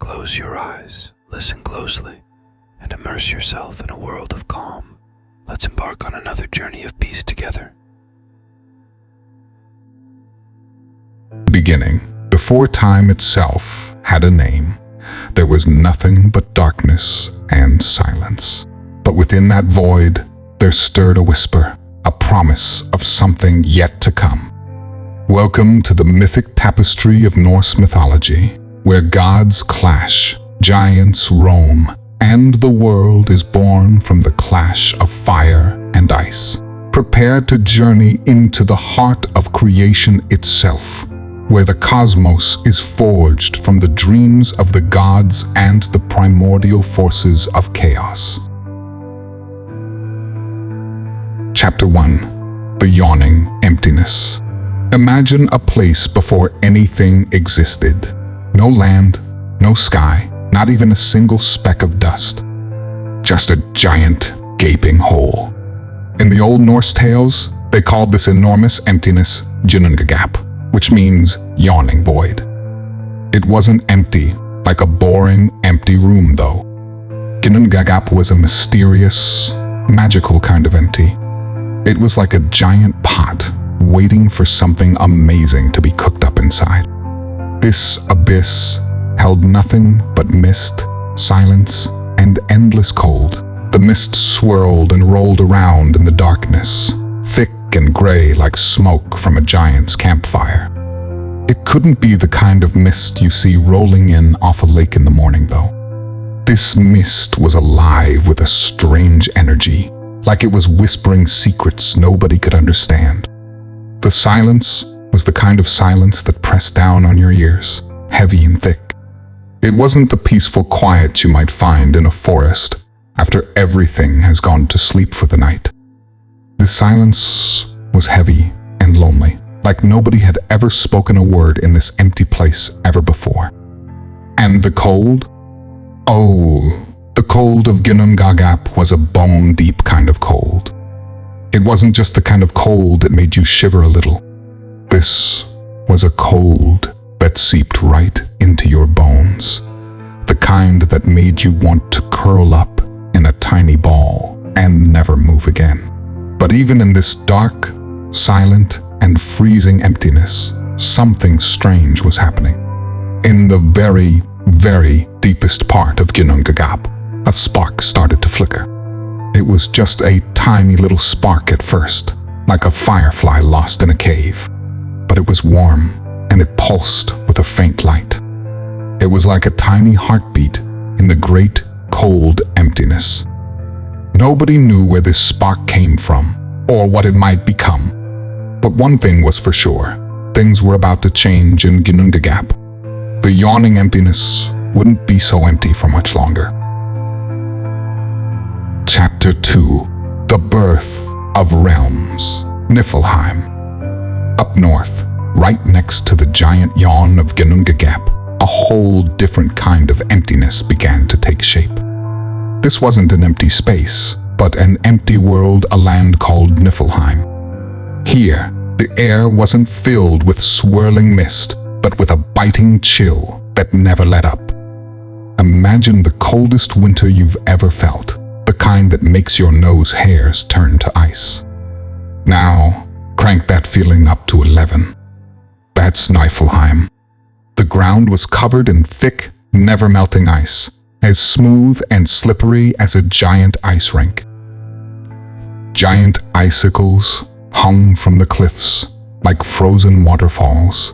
Close your eyes, listen closely, and immerse yourself in a world of calm. Let's embark on another journey of peace together. Beginning, before time itself had a name, there was nothing but darkness and silence. But within that void, there stirred a whisper, a promise of something yet to come. Welcome to the mythic tapestry of Norse mythology, where gods clash, giants roam, and the world is born from the clash of fire and ice. Prepare to journey into the heart of creation itself, where the cosmos is forged from the dreams of the gods and the primordial forces of chaos. Chapter 1. The Yawning Emptiness. Imagine a place before anything existed. No land, no sky, not even a single speck of dust. Just a giant, gaping hole. In the old Norse tales, they called this enormous emptiness Ginnungagap, which means yawning void. It wasn't empty, like a boring, empty room though. Ginnungagap was a mysterious, magical kind of empty. It was like a giant pot, waiting for something amazing to be cooked up inside. This abyss held nothing but mist, silence, and endless cold. The mist swirled and rolled around in the darkness, thick and gray like smoke from a giant's campfire. It couldn't be the kind of mist you see rolling in off a lake in the morning, though. This mist was alive with a strange energy, like it was whispering secrets nobody could understand. The silence was the kind of silence that pressed down on your ears, heavy and thick. It wasn't the peaceful quiet you might find in a forest after everything has gone to sleep for the night. The silence was heavy and lonely, like nobody had ever spoken a word in this empty place ever before. And the cold? Oh, the cold of Ginnungagap was a bone-deep kind of cold. It wasn't just the kind of cold that made you shiver a little. This was a cold that seeped right into your bones, the kind that made you want to curl up in a tiny ball and never move again. But even in this dark, silent, and freezing emptiness, something strange was happening. In the very, very deepest part of Ginnungagap, a spark started to flicker. It was just a tiny little spark at first, like a firefly lost in a cave. But it was warm, and it pulsed with a faint light. It was like a tiny heartbeat in the great, cold emptiness. Nobody knew where this spark came from, or what it might become. But one thing was for sure, things were about to change in Ginnungagap. The yawning emptiness wouldn't be so empty for much longer. Chapter 2. The Birth of Realms. Niflheim. Up north, right next to the giant yawn of Ginnungagap, a whole different kind of emptiness began to take shape. This wasn't an empty space, but an empty world, a land called Niflheim. Here, the air wasn't filled with swirling mist, but with a biting chill that never let up. Imagine the coldest winter you've ever felt, the kind that makes your nose hairs turn to ice. Now, crank that feeling up to 11. That's Niflheim. The ground was covered in thick, never-melting ice, as smooth and slippery as a giant ice rink. Giant icicles hung from the cliffs like frozen waterfalls,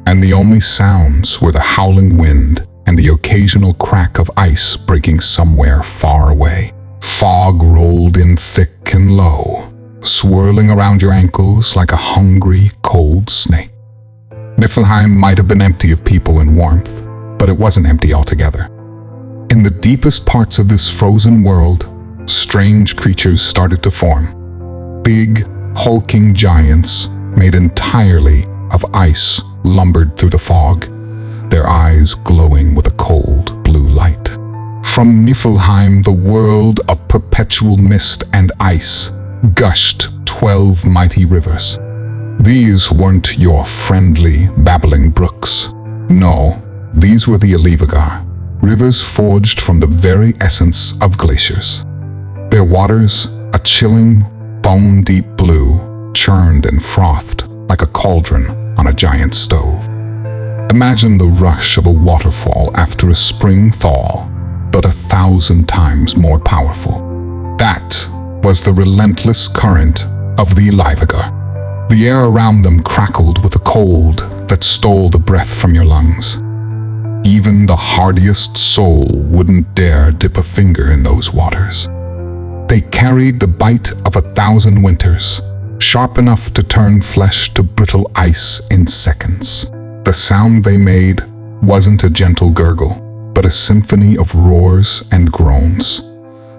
and the only sounds were the howling wind and the occasional crack of ice breaking somewhere far away. Fog rolled in thick and low, swirling around your ankles like a hungry, cold snake. Niflheim might have been empty of people and warmth, but it wasn't empty altogether. In the deepest parts of this frozen world, strange creatures started to form. Big, hulking giants made entirely of ice lumbered through the fog, their eyes glowing with a cold blue light. From Niflheim, the world of perpetual mist and ice, gushed 12 mighty rivers. These weren't your friendly, babbling brooks. No, these were the Allfather, rivers forged from the very essence of glaciers. Their waters, a chilling, bone-deep blue, churned and frothed like a cauldron on a giant stove. Imagine the rush of a waterfall after a spring thaw, but 1,000 times more powerful. That was the relentless current of the Allfather. The air around them crackled with a cold that stole the breath from your lungs. Even the hardiest soul wouldn't dare dip a finger in those waters. They carried the bite of 1,000 winters, sharp enough to turn flesh to brittle ice in seconds. The sound they made wasn't a gentle gurgle, but a symphony of roars and groans.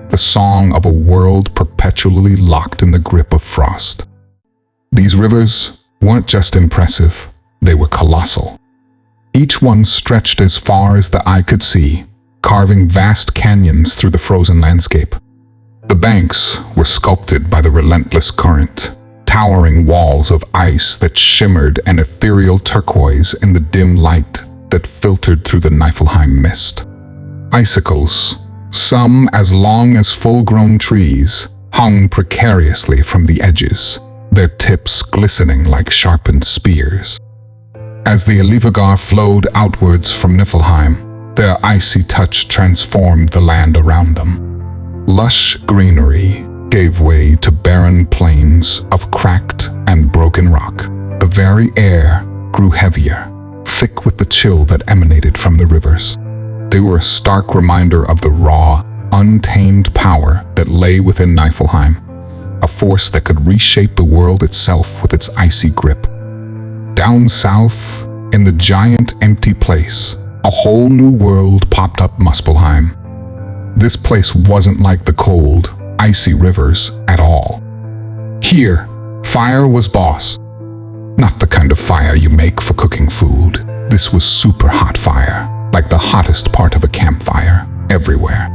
The song of a world perpetually locked in the grip of frost. These rivers weren't just impressive, they were colossal. Each one stretched as far as the eye could see, carving vast canyons through the frozen landscape. The banks were sculpted by the relentless current, towering walls of ice that shimmered an ethereal turquoise in the dim light that filtered through the Niflheim mist. Icicles, some as long as full-grown trees, hung precariously from the edges, their tips glistening like sharpened spears. As the Allfather flowed outwards from Niflheim, their icy touch transformed the land around them. Lush greenery gave way to barren plains of cracked and broken rock. The very air grew heavier, thick with the chill that emanated from the rivers. They were a stark reminder of the raw, untamed power that lay within Niflheim, a force that could reshape the world itself with its icy grip. Down south, in the giant empty place, a whole new world popped up Muspelheim. This place wasn't like the cold, icy rivers at all. Here, fire was boss. Not the kind of fire you make for cooking food. This was super hot fire, like the hottest part of a campfire, everywhere.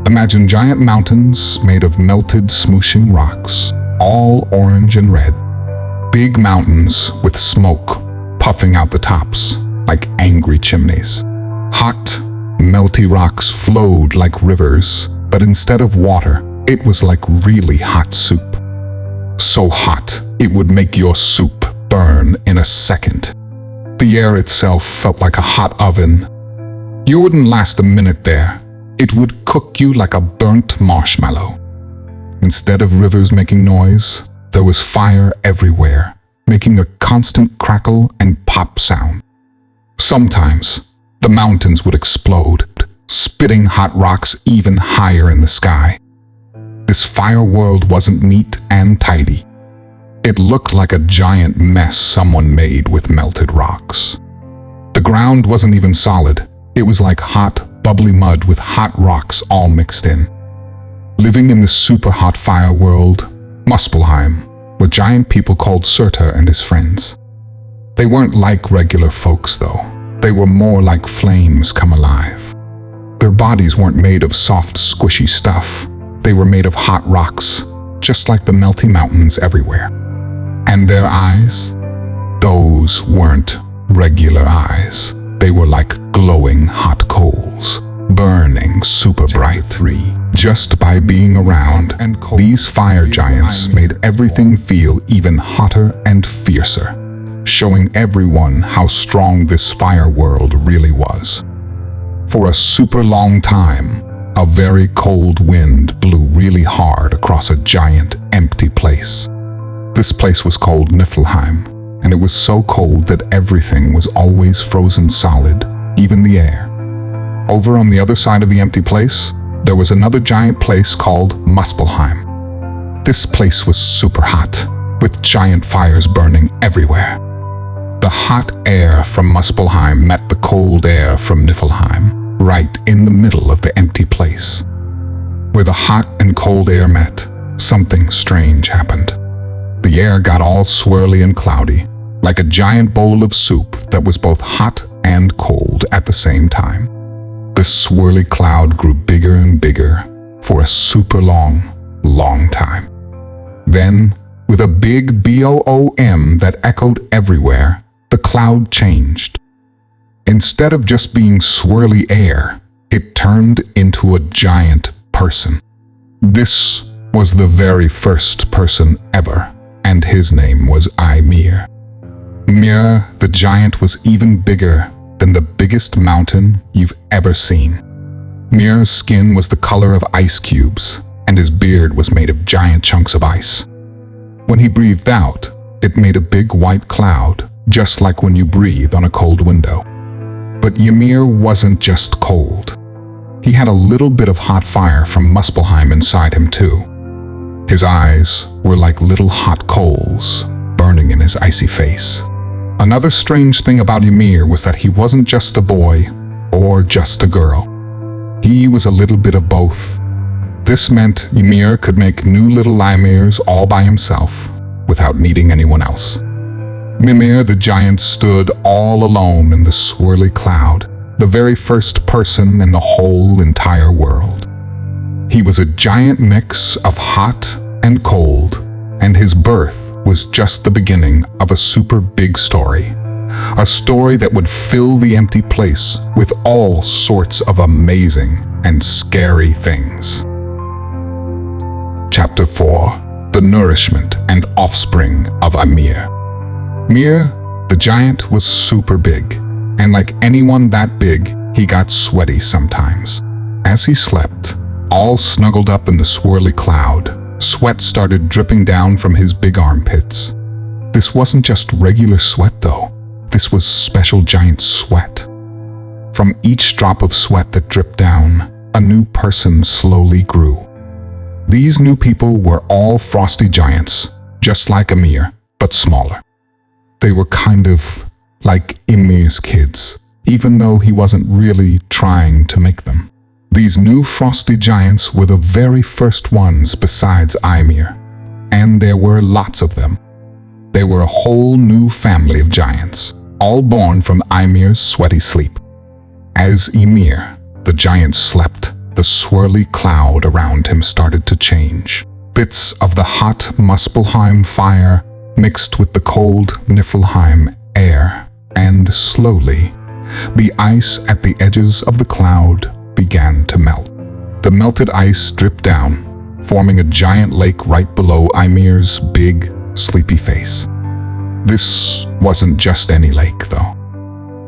Imagine giant mountains made of melted, smooshing rocks, all orange and red. Big mountains with smoke puffing out the tops like angry chimneys. Hot, melty rocks flowed like rivers, but instead of water, it was like really hot soup. So hot, it would make your soup burn in a second. The air itself felt like a hot oven. You wouldn't last a minute there. It would cook you like a burnt marshmallow. Instead of rivers making noise, there was fire everywhere, making a constant crackle and pop sound. Sometimes, the mountains would explode, spitting hot rocks even higher in the sky. This fire world wasn't neat and tidy. It looked like a giant mess someone made with melted rocks. The ground wasn't even solid. It was like hot, bubbly mud with hot rocks all mixed in. Living in this super hot fire world, Muspelheim, were giant people called Surtur and his friends. They weren't like regular folks, though. They were more like flames come alive. Their bodies weren't made of soft, squishy stuff. They were made of hot rocks, just like the melty mountains everywhere. And their eyes? Those weren't regular eyes. They were like glowing hot coals, burning super bright. Just by being around, these fire giants made everything feel even hotter and fiercer, showing everyone how strong this fire world really was. For a super long time, a very cold wind blew really hard across a giant, empty place. This place was called Niflheim, and it was so cold that everything was always frozen solid, even the air. Over on the other side of the empty place, there was another giant place called Muspelheim. This place was super hot, with giant fires burning everywhere. The hot air from Muspelheim met the cold air from Niflheim, right in the middle of the empty place. Where the hot and cold air met, something strange happened. The air got all swirly and cloudy, like a giant bowl of soup that was both hot and cold at the same time. The swirly cloud grew bigger and bigger for a super long time. Then, with a big BOOM that echoed everywhere, the cloud changed. Instead of just being swirly air, it turned into a giant person. This was the very first person ever, and his name was Ymir. Ymir, the giant, was even bigger than the biggest mountain you've ever seen. Ymir's skin was the color of ice cubes, and his beard was made of giant chunks of ice. When he breathed out, it made a big white cloud, just like when you breathe on a cold window. But Ymir wasn't just cold. He had a little bit of hot fire from Muspelheim inside him too. His eyes were like little hot coals, burning in his icy face. Another strange thing about Ymir was that he wasn't just a boy or just a girl. He was a little bit of both. This meant Ymir could make new little Ymirs all by himself, without needing anyone else. Ymir the giant stood all alone in the swirly cloud, the very first person in the whole entire world. He was a giant mix of hot and cold, and his birth was just the beginning of a super big story. A story that would fill the empty place with all sorts of amazing and scary things. Chapter 4: The Nourishment and Offspring of Amir. Amir, the giant, was super big, and like anyone that big, he got sweaty sometimes. As he slept, all snuggled up in the swirly cloud, sweat started dripping down from his big armpits. This wasn't just regular sweat though. This was special giant sweat. From each drop of sweat that dripped down, a new person slowly grew. These new people were all frosty giants, just like Amir, but smaller. They were kind of like Ymir's kids, even though he wasn't really trying to make them. These new frosty giants were the very first ones besides Ymir, and there were lots of them. They were a whole new family of giants, all born from Ymir's sweaty sleep. As Ymir, the giant, slept, the swirly cloud around him started to change. Bits of the hot Muspelheim fire mixed with the cold Niflheim air, and slowly, the ice at the edges of the cloud began to melt. The melted ice dripped down, forming a giant lake right below Ymir's big, sleepy face. This wasn't just any lake, though.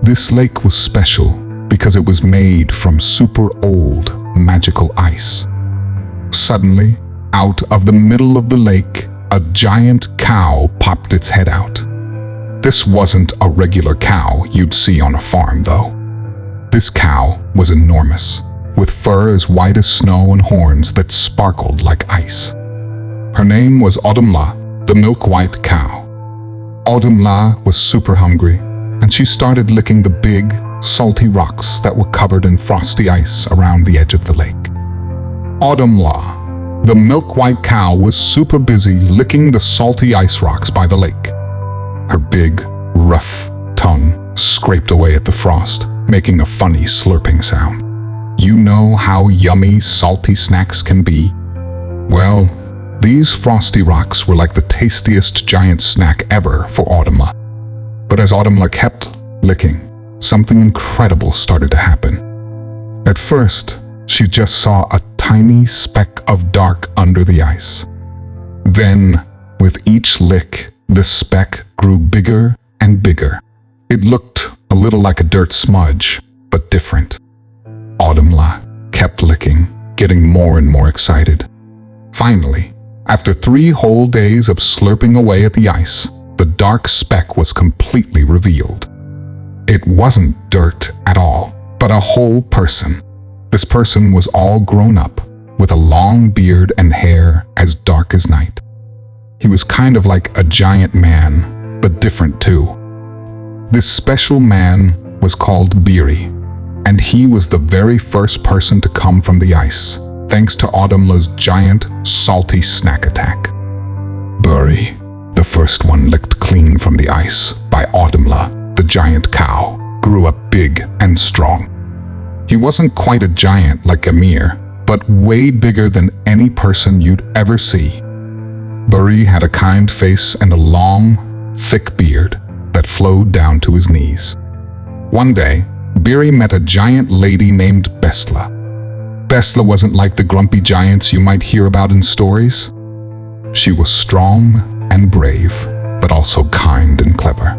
This lake was special because it was made from super old, magical ice. Suddenly, out of the middle of the lake, a giant cow popped its head out. This wasn't a regular cow you'd see on a farm, though. This cow was enormous, with fur as white as snow and horns that sparkled like ice. Her name was Odinla, the milk-white cow. Odinla was super hungry, and she started licking the big, salty rocks that were covered in frosty ice around the edge of the lake. Odinla, the milk-white cow, was super busy licking the salty ice rocks by the lake. Her big, rough tongue scraped away at the frost, making a funny slurping sound. You know how yummy salty snacks can be? Well, these frosty rocks were like the tastiest giant snack ever for Odinla. But as Odinla kept licking, something incredible started to happen. At first, she just saw a tiny speck of dark under the ice. Then, with each lick, the speck grew bigger and bigger. It looked a little like a dirt smudge, but different. Odinla kept licking, getting more and more excited. Finally, after 3 whole days of slurping away at the ice, the dark speck was completely revealed. It wasn't dirt at all, but a whole person. This person was all grown up, with a long beard and hair as dark as night. He was kind of like a giant man, but different too. This special man was called Biri, and he was the very first person to come from the ice, thanks to Odinla's giant, salty snack attack. Biri, the first one licked clean from the ice by Odinla, the giant cow, grew up big and strong. He wasn't quite a giant like Amir, but way bigger than any person you'd ever see. Biri had a kind face and a long, thick beard that flowed down to his knees. One day, Biri met a giant lady named Bestla. Bestla wasn't like the grumpy giants you might hear about in stories. She was strong and brave, but also kind and clever.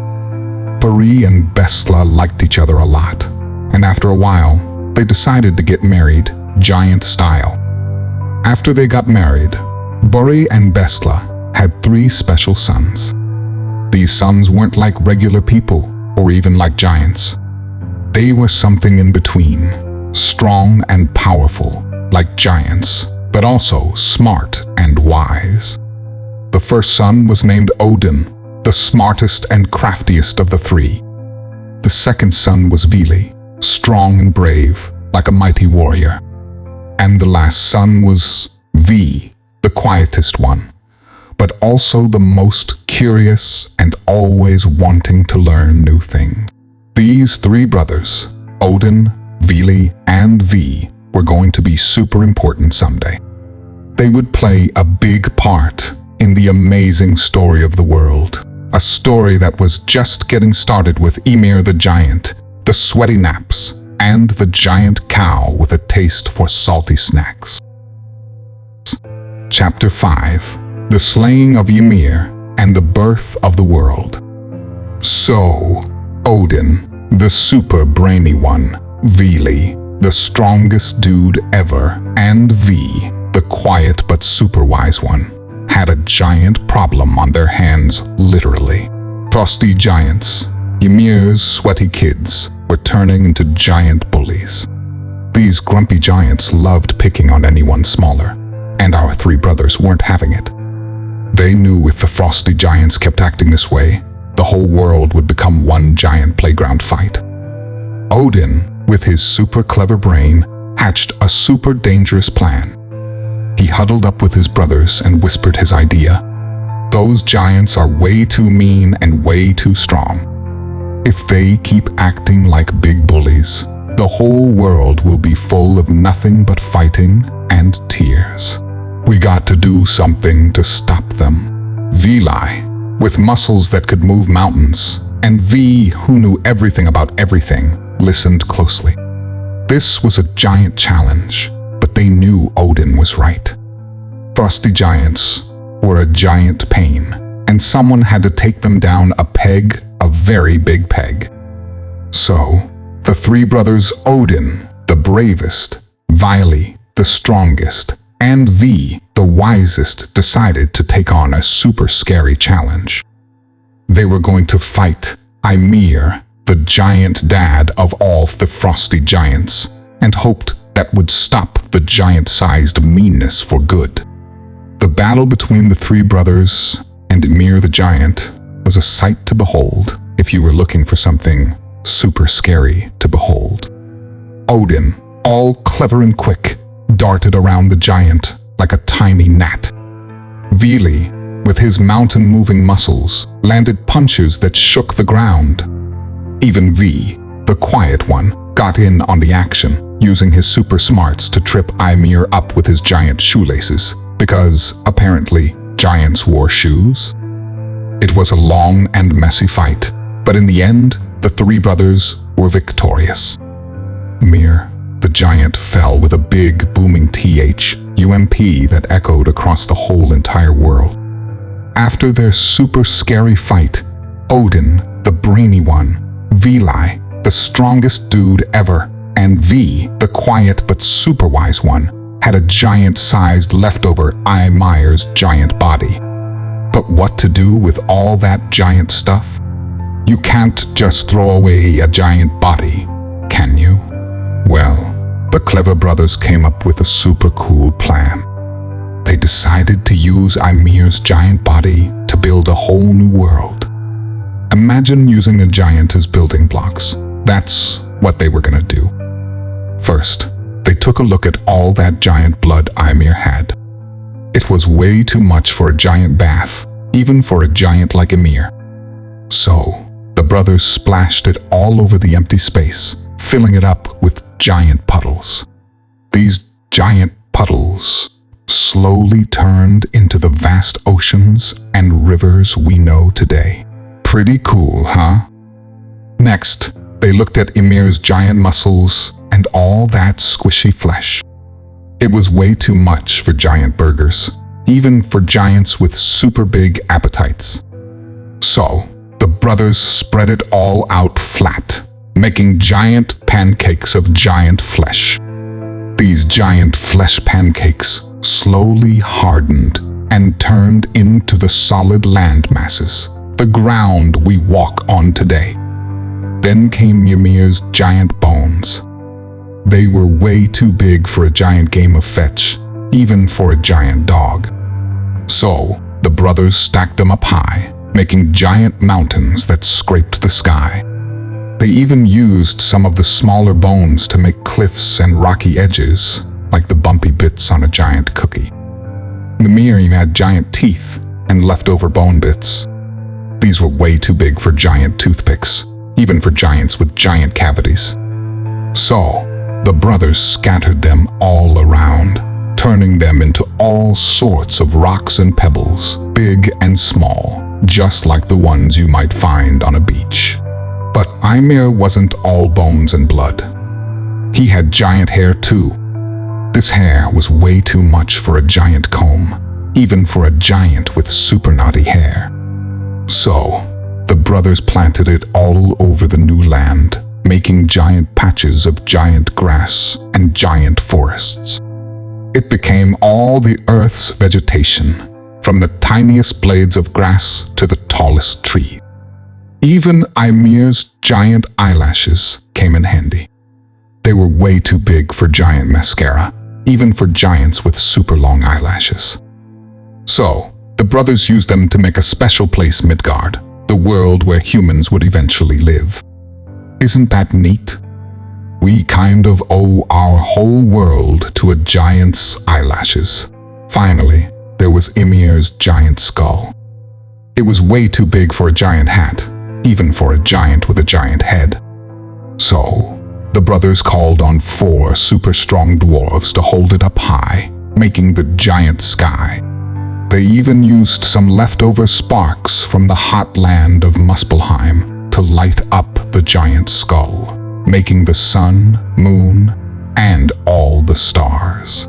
Biri and Bestla liked each other a lot, and after a while, they decided to get married, giant style. After they got married, Biri and Bestla had 3 special sons. These sons weren't like regular people, or even like giants. They were something in between, strong and powerful, like giants, but also smart and wise. The first son was named Odin, the smartest and craftiest of the 3. The second son was Vili, strong and brave, like a mighty warrior. And the last son was V, the quietest one, but also the most curious and always wanting to learn new things. These 3 brothers, Odin, Vili, and V, were going to be super important someday. They would play a big part in the amazing story of the world, a story that was just getting started with Ymir the giant, the sweaty naps, and the giant cow with a taste for salty snacks. Chapter 5: The Slaying of Ymir and the Birth of the World. So, Odin, the super brainy one, Vili, the strongest dude ever, and V, the quiet but super wise one, had a giant problem on their hands, literally. Frosty giants, Ymir's sweaty kids, were turning into giant bullies. These grumpy giants loved picking on anyone smaller, and our 3 brothers weren't having it. They knew if the frosty giants kept acting this way, the whole world would become one giant playground fight. Odin, with his super clever brain, hatched a super dangerous plan. He huddled up with his brothers and whispered his idea. Those giants are way too mean and way too strong. If they keep acting like big bullies, the whole world will be full of nothing but fighting and tears. We got to do something to stop them. Vili, with muscles that could move mountains, and V, who knew everything about everything, listened closely. This was a giant challenge, but they knew Odin was right. Frosty giants were a giant pain, and someone had to take them down a peg, a very big peg. So, the 3 brothers Odin, the bravest, Vili, the strongest, and V, the wisest, decided to take on a super scary challenge. They were going to fight Ymir, the giant dad of all the frosty giants, and hoped that would stop the giant-sized meanness for good. The battle between the 3 brothers and Ymir the giant was a sight to behold if you were looking for something super scary to behold. Odin, all clever and quick, darted around the giant like a tiny gnat. Vili, with his mountain-moving muscles, landed punches that shook the ground. Even V, the quiet one, got in on the action, using his super smarts to trip Ymir up with his giant shoelaces, because, apparently, giants wore shoes. It was a long and messy fight, but in the end, the 3 brothers were victorious. Amir, the giant, fell with a big, booming THUMP that echoed across the whole entire world. After their super scary fight, Odin, the brainy one, Vili, the strongest dude ever, and V, the quiet but super wise one, had a giant-sized leftover Ymir's giant body. But what to do with all that giant stuff? You can't just throw away a giant body, can you? Well, the clever brothers came up with a super cool plan. They decided to use Ymir's giant body to build a whole new world. Imagine using a giant as building blocks. That's what they were gonna do. First, they took a look at all that giant blood Ymir had. It was way too much for a giant bath, even for a giant like Amir. So, the brothers splashed it all over the empty space, filling it up with giant puddles. These giant puddles slowly turned into the vast oceans and rivers we know today. Pretty cool, huh? Next, They looked at Ymir's giant muscles and all that squishy flesh. It was way too much for giant burgers, even for giants with super big appetites. So, the brothers spread it all out flat, making giant pancakes of giant flesh. These giant flesh pancakes slowly hardened and turned into the solid land masses, the ground we walk on today. Then came Ymir's giant bones. They were way too big for a giant game of fetch, even for a giant dog. So, the brothers stacked them up high, making giant mountains that scraped the sky. They even used some of the smaller bones to make cliffs and rocky edges, like the bumpy bits on a giant cookie. Ymir had giant teeth and leftover bone bits. These were way too big for giant toothpicks, even for giants with giant cavities. So, the brothers scattered them all around, turning them into all sorts of rocks and pebbles, big and small, just like the ones you might find on a beach. But Ymir wasn't all bones and blood. He had giant hair too. This hair was way too much for a giant comb, even for a giant with super knotty hair. So, the brothers planted it all over the new land, making giant patches of giant grass and giant forests. It became all the earth's vegetation, from the tiniest blades of grass to the tallest tree. Even Ymir's giant eyelashes came in handy. They were way too big for giant mascara, even for giants with super long eyelashes. So, the brothers used them to make a special place Midgard, the world where humans would eventually live. Isn't that neat? We kind of owe our whole world to a giant's eyelashes. Finally, there was Ymir's giant skull. It was way too big for a giant hat, even for a giant with a giant head. So, the brothers called on 4 super strong dwarves to hold it up high, making the giant sky. They even used some leftover sparks from the hot land of Muspelheim to light up the giant skull, making the sun, moon, and all the stars.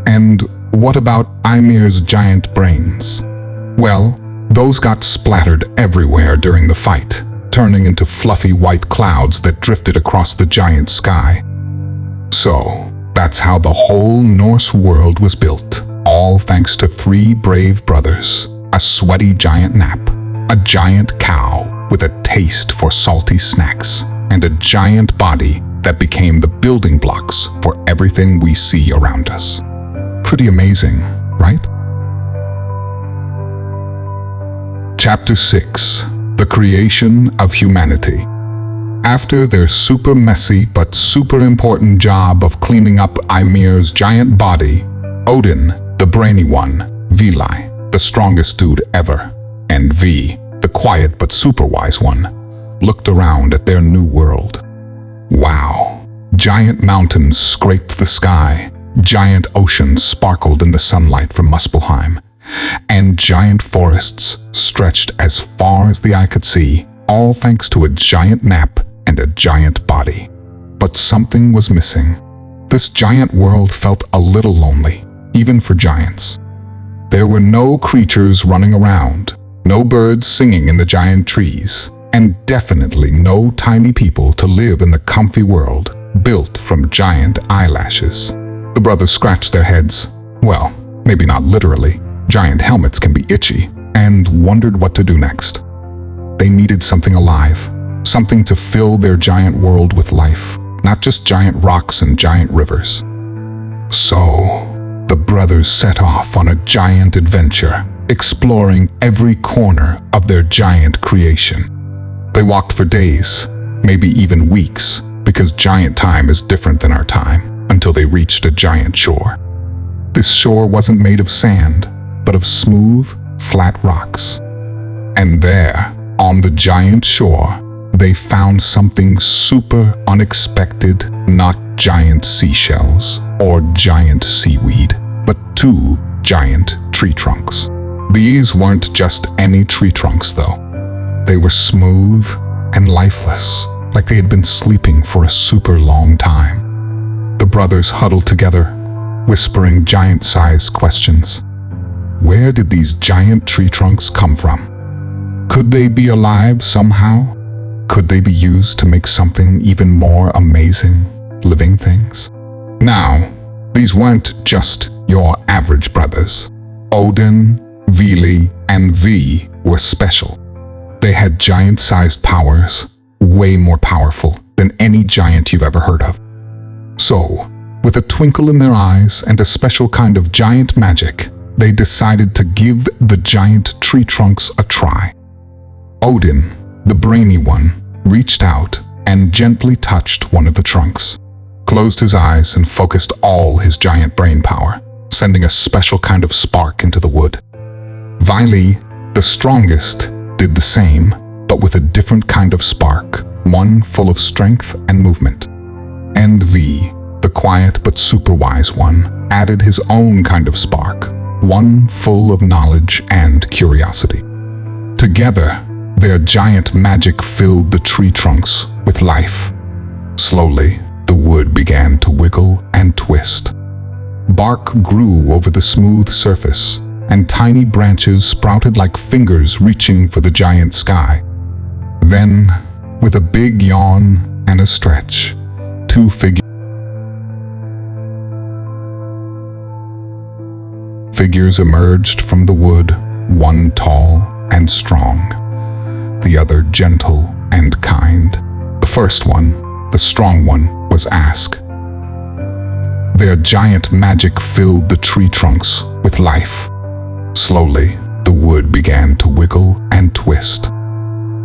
And what about Ymir's giant brains? Well, those got splattered everywhere during the fight, turning into fluffy white clouds that drifted across the giant sky. So, that's how the whole Norse world was built, all thanks to 3 brave brothers, a sweaty giant nap, a giant cow with a taste for salty snacks, and a giant body that became the building blocks for everything we see around us. Pretty amazing, right? Chapter 6: The Creation of Humanity. After their super messy but super important job of cleaning up Ymir's giant body, Odin, the brainy one, Vili, the strongest dude ever, and V, the quiet but super wise one, looked around at their new world. Wow! Giant mountains scraped the sky, giant oceans sparkled in the sunlight from Muspelheim, and giant forests stretched as far as the eye could see, all thanks to a giant nap and a giant body. But something was missing. This giant world felt a little lonely, even for giants. There were no creatures running around, no birds singing in the giant trees, and definitely no tiny people to live in the comfy world built from giant eyelashes. The brothers scratched their heads. Well, maybe not literally. Giant helmets can be itchy, and wondered what to do next. They needed something alive, something to fill their giant world with life, not just giant rocks and giant rivers. So, the brothers set off on a giant adventure, exploring every corner of their giant creation. They walked for days, maybe even weeks, because giant time is different than our time, until they reached a giant shore. This shore wasn't made of sand, but of smooth, flat rocks. And there, on the giant shore, they found something super unexpected, not giant seashells or giant seaweed, but 2 giant tree trunks. These weren't just any tree trunks, though. They were smooth and lifeless, like they had been sleeping for a super long time. The brothers huddled together, whispering giant-sized questions. Where did these giant tree trunks come from? Could they be alive somehow? Could they be used to make something even more amazing, living things? Now, these weren't just your average brothers. Odin, Vili, and V were special. They had giant-sized powers, way more powerful than any giant you've ever heard of. So, with a twinkle in their eyes and a special kind of giant magic, they decided to give the giant tree trunks a try. Odin, the brainy one, reached out and gently touched one of the trunks, closed his eyes and focused all his giant brain power, sending a special kind of spark into the wood. Vili, the strongest, did the same, but with a different kind of spark, one full of strength and movement. And V, the quiet but super wise one, added his own kind of spark, one full of knowledge and curiosity. Together, their giant magic filled the tree trunks with life. Slowly, the wood began to wiggle and twist. Bark grew over the smooth surface, and tiny branches sprouted like fingers reaching for the giant sky. Then, with a big yawn and a stretch, two figures emerged from the wood, one tall and strong, the other gentle and kind. The first one, the strong one, was Ask. Their giant magic filled the tree trunks with life. Slowly, the wood began to wiggle and twist.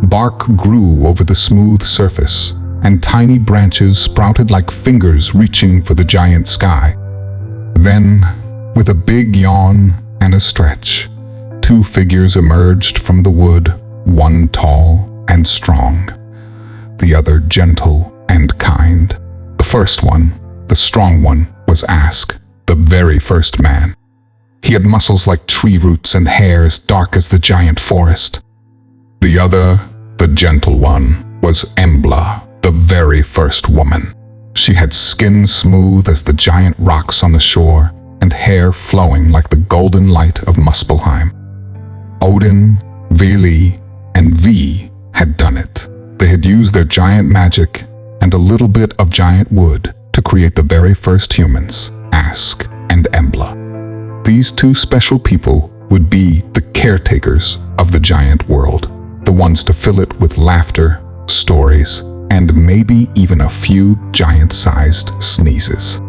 Bark grew over the smooth surface, and tiny branches sprouted like fingers reaching for the giant sky. Then, with a big yawn and a stretch, two figures emerged from the wood, one tall and strong, the other gentle and kind. The first one, the strong one, was Ask, the very first man. He had muscles like tree roots and hair as dark as the giant forest. The other, the gentle one, was Embla, the very first woman. She had skin smooth as the giant rocks on the shore and hair flowing like the golden light of Muspelheim. Odin, Vili, and V had done it. They had used their giant magic and a little bit of giant wood to create the very first humans, Ask and Embla. These two special people would be the caretakers of the giant world, the ones to fill it with laughter, stories, and maybe even a few giant-sized sneezes.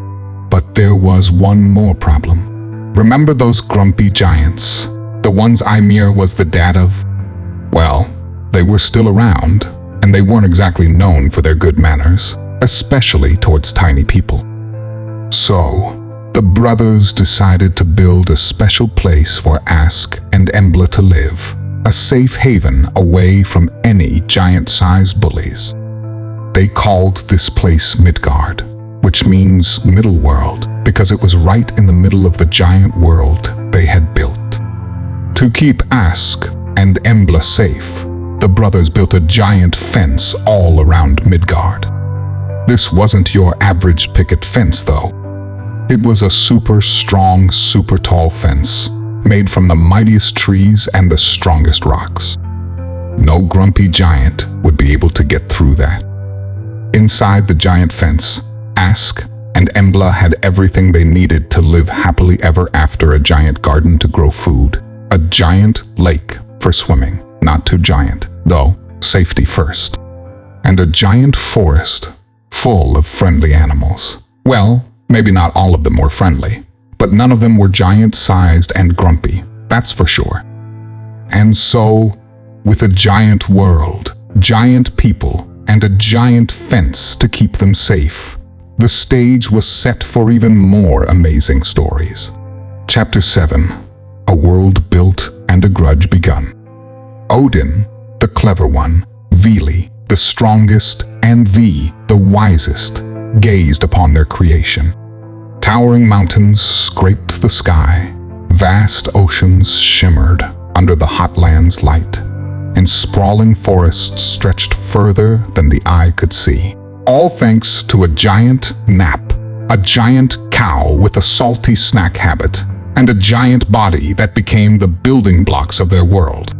But there was one more problem. Remember those grumpy giants, the ones Ymir was the dad of? Well, they were still around, and they weren't exactly known for their good manners, especially towards tiny people. So, the brothers decided to build a special place for Ask and Embla to live, a safe haven away from any giant-sized bullies. They called this place Midgard, which means middle world, because it was right in the middle of the giant world they had built. To keep Ask and Embla safe, the brothers built a giant fence all around Midgard. This wasn't your average picket fence, though. It was a super strong, super tall fence, made from the mightiest trees and the strongest rocks. No grumpy giant would be able to get through that. Inside the giant fence, Ask and Embla had everything they needed to live happily ever after: a giant garden to grow food, a giant lake for swimming, not too giant, though safety first, and a giant forest full of friendly animals. Well, maybe not all of them were friendly, but none of them were giant-sized and grumpy, that's for sure. And so, with a giant world, giant people, and a giant fence to keep them safe, the stage was set for even more amazing stories. Chapter 7. A world built and a grudge begun. Odin, the clever one, Vili, the strongest, and V, the wisest, gazed upon their creation. Towering mountains scraped the sky, vast oceans shimmered under the hot land's light, and sprawling forests stretched further than the eye could see. All thanks to a giant Nap, a giant cow with a salty snack habit, and a giant body that became the building blocks of their world.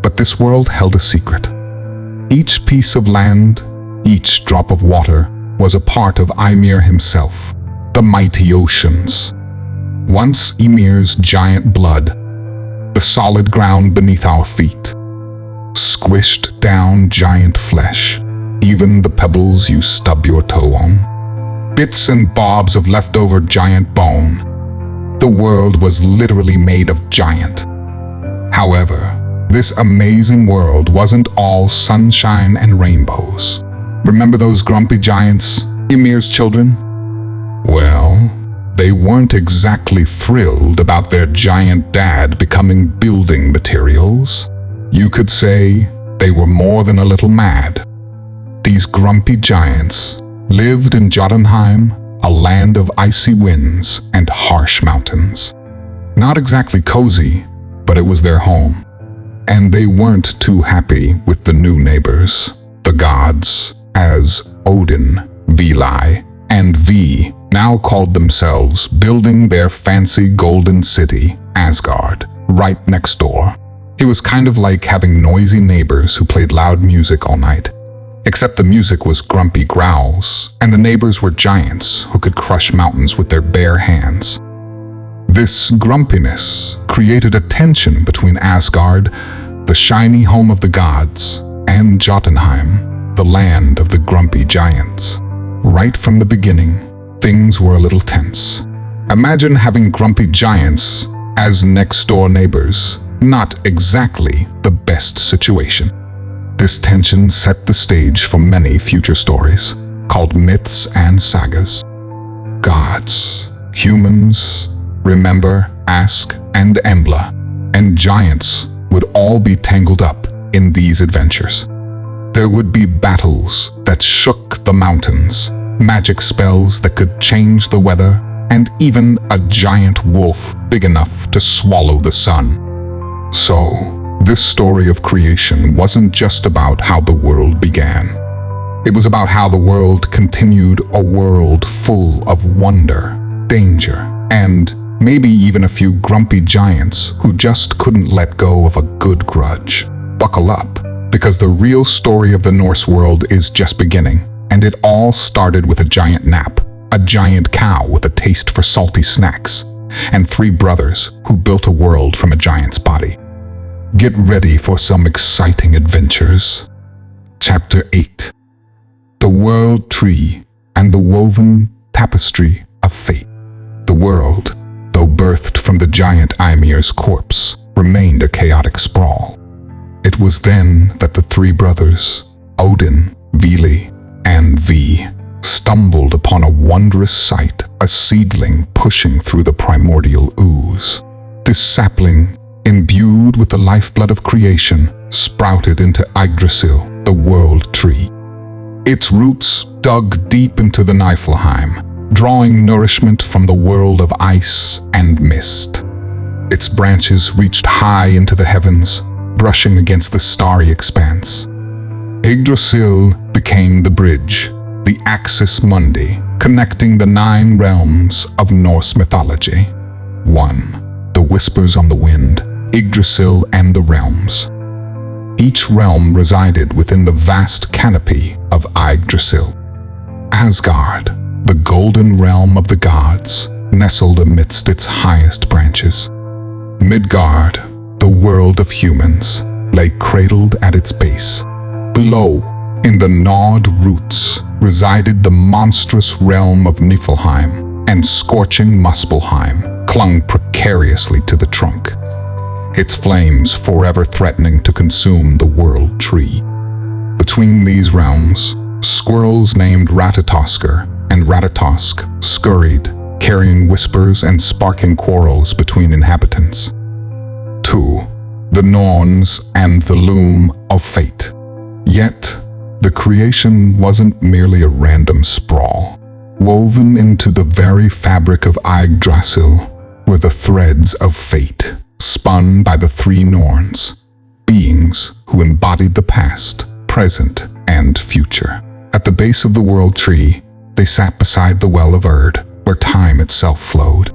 But this world held a secret. Each piece of land, each drop of water, was a part of Ymir himself, the mighty oceans. Once Ymir's giant blood, the solid ground beneath our feet, squished down giant flesh, even the pebbles you stub your toe on, bits and bobs of leftover giant bone. The world was literally made of giant. However, this amazing world wasn't all sunshine and rainbows. Remember those grumpy giants, Ymir's children? Well, they weren't exactly thrilled about their giant dad becoming building materials. You could say they were more than a little mad. These grumpy giants lived in Jotunheim, a land of icy winds and harsh mountains. Not exactly cozy, but it was their home. And they weren't too happy with the new neighbors, the gods, as Odin, Vili, and V now called themselves, building their fancy golden city, Asgard, right next door. It was kind of like having noisy neighbors who played loud music all night. Except the music was grumpy growls, and the neighbors were giants who could crush mountains with their bare hands. This grumpiness created a tension between Asgard, the shiny home of the gods, and Jotunheim, the land of the grumpy giants. Right from the beginning, things were a little tense. Imagine having grumpy giants as next-door neighbors. Not exactly the best situation. This tension set the stage for many future stories, called myths and sagas. Gods, humans, Remember, Ask, and Embla, and giants would all be tangled up in these adventures. There would be battles that shook the mountains, magic spells that could change the weather, and even a giant wolf big enough to swallow the sun. So, this story of creation wasn't just about how the world began. It was about how the world continued, a world full of wonder, danger, and maybe even a few grumpy giants who just couldn't let go of a good grudge. Buckle up, because the real story of the Norse world is just beginning, and it all started with a giant Nap, a giant cow with a taste for salty snacks, and 3 brothers who built a world from a giant's body. Get ready for some exciting adventures. Chapter 8. The World Tree and the Woven Tapestry of Fate. The world, though birthed from the giant Ymir's corpse, remained a chaotic sprawl. It was then that the 3 brothers, Odin, Vili, and V, stumbled upon a wondrous sight, a seedling pushing through the primordial ooze. This sapling, imbued with the lifeblood of creation, sprouted into Yggdrasil, the world tree. Its roots dug deep into the Niflheim, drawing nourishment from the world of ice and mist. Its branches reached high into the heavens, brushing against the starry expanse. Yggdrasil became the bridge, the axis mundi, connecting the 9 realms of Norse mythology. 1. The whispers on the wind, Yggdrasil and the realms. Each realm resided within the vast canopy of Yggdrasil. Asgard, the golden realm of the gods, nestled amidst its highest branches. Midgard, the world of humans, lay cradled at its base. Below, in the gnawed roots, resided the monstrous realm of Niflheim, and scorching Muspelheim clung precariously to the trunk, its flames forever threatening to consume the world tree. Between these realms, squirrels named Ratatoskr and Ratatosk scurried, carrying whispers and sparking quarrels between inhabitants. 2. The Norns and the Loom of Fate. Yet, the creation wasn't merely a random sprawl. Woven into the very fabric of Yggdrasil were the threads of fate, spun by the 3 Norns, beings who embodied the past, present, and future. At the base of the world tree, they sat beside the well of Erd, where time itself flowed.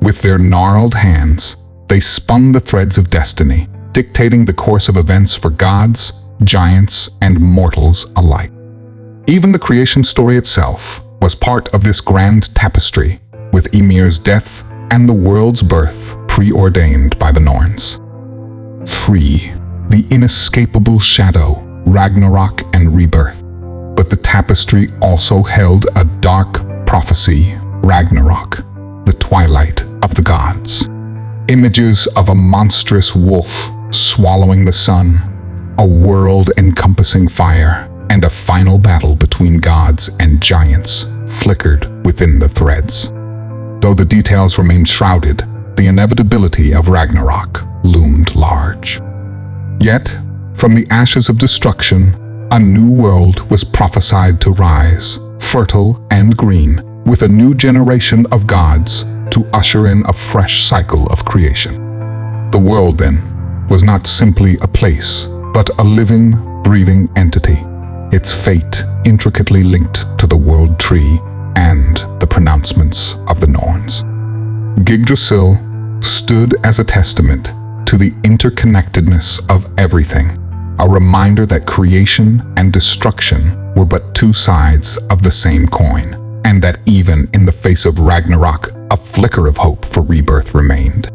With their gnarled hands, they spun the threads of destiny, dictating the course of events for gods, giants, and mortals alike. Even the creation story itself was part of this grand tapestry, with Ymir's death and the world's birth preordained by the Norns. 3. The inescapable shadow, Ragnarok and rebirth. But the tapestry also held a dark prophecy, Ragnarok, the twilight of the gods. Images of a monstrous wolf swallowing the sun, a world encompassing fire, and a final battle between gods and giants flickered within the threads. Though the details remained shrouded, the inevitability of Ragnarok loomed large. Yet, from the ashes of destruction, a new world was prophesied to rise, fertile and green, with a new generation of gods to usher in a fresh cycle of creation. The world, then, was not simply a place, but a living, breathing entity, its fate intricately linked to the world tree and the pronouncements of the Norns. Yggdrasil stood as a testament to the interconnectedness of everything, a reminder that creation and destruction were but two sides of the same coin, and that even in the face of Ragnarok, a flicker of hope for rebirth remained.